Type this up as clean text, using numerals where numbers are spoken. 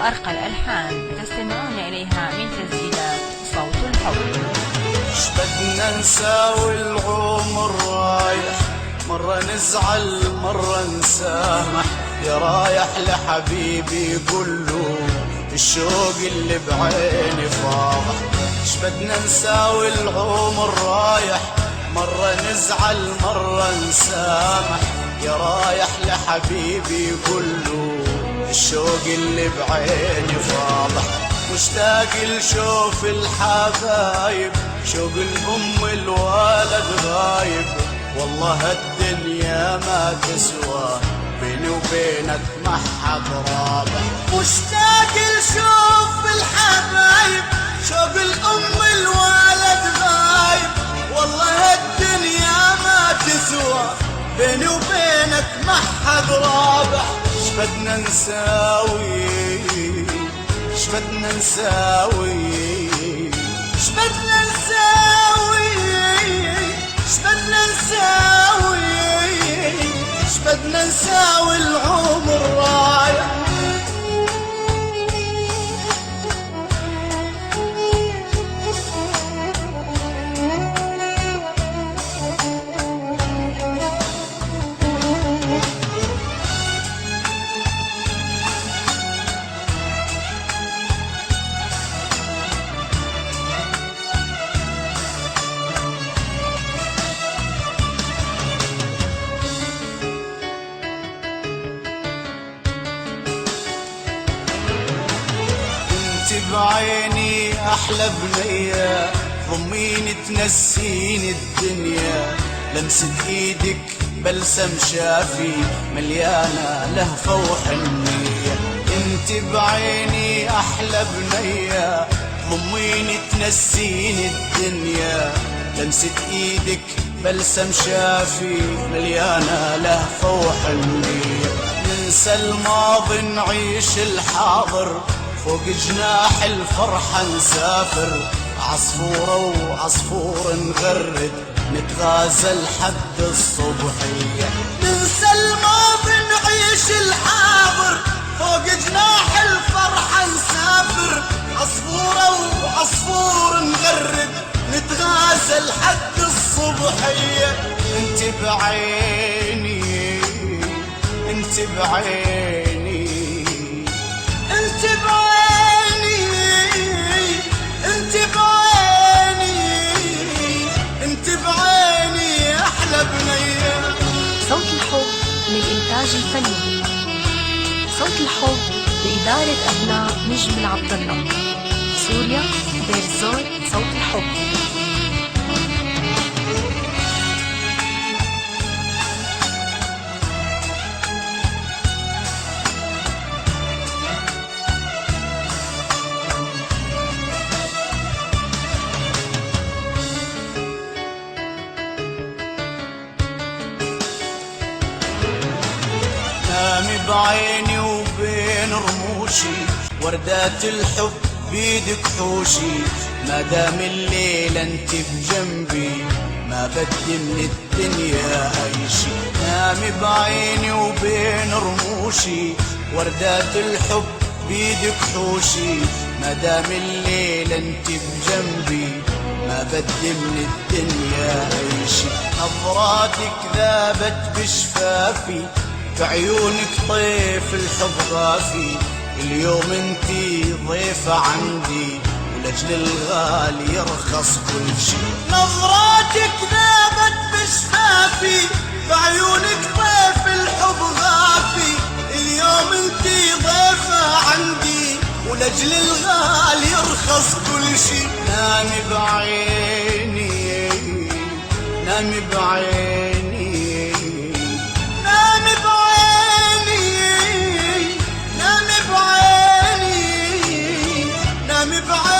وأرقى الألحان تستمعون إليها من تسجيلات صوت الحب. اش بدنا نساوي العمر رايح، مرة نزعل مرة نسامح، يا رايح لحبيبي قوله الشوق اللي بعيني فاضح. اش بدنا نساوي العمر رايح، مرة نزعل مرة نسامح، يا رايح لحبيبي قوله الشوق اللي بعيني فاضح. مشتاق لشوف الحبايب، شوق الأم الولد غايب، والله الدنيا ما تسوى بيني وبينك ما حد رابع. مشتاق لشوف الحبايب، شوق الأم الولد غايب، والله الدنيا ما تسوى بيني وبينك ما حد رابع. اش بدنا نساوي، اش بدنا نساوي، اش بدنا نساوي، اش بدنا نساوي، اش بدنا نساوي العمر رايح. بعيني أحلى بنية، ضميني تنسيني الدنيا، لمسة إيدك بلسم شافي مليانة لهفة وحنية. انت بعيني أحلى بنية، ضميني تنسيني الدنيا، لمسة إيدك بلسم شافي مليانة لهفة وحنية. ننسى الماضي نعيش الحاضر، فوق جناح الفرحة نسافر، عصفورة وعصفور نغرد نتغازل حد الصبحية. ننسى الماضي نعيش الحاضر، فوق جناح الفرحة نسافر، عصفورة وعصفور نغرد نتغازل حد الصبحية. انت بعيني، انت بعيني، انت بعيني، انت بعيني، انت بعيني احلى بنية. صوت الحب للإنتاج الفني، صوت الحب بإدارة أبناء نجم العبد الله، سوريا، دير الزور. صوت الحب. نامي بعيني وبين رموشي، وردات الحب بيدك حوشي، ما دام الليل انت بجنبي ما بدي من الدنيا اي شي. نامي بعيني وبين رموشي، وردات الحب بيدك حوشي، ما دام الليل انت بجنبي ما بدي من الدنيا اي شي. نظراتك ذابت بشفافي، بعيونك طيف الحب غافي، اليوم انتي ضيفة عندي ولأجل الغالي يرخص كل شي. نظراتك ذابت بشفافي، بعيونك طيف الحب غافي، اليوم انتي ضيفة عندي ولأجل الغالي يرخص كل شي. نامي بعيني، نامي بعيني، نامي بعيني، نامي بعيني، نامي بعيني.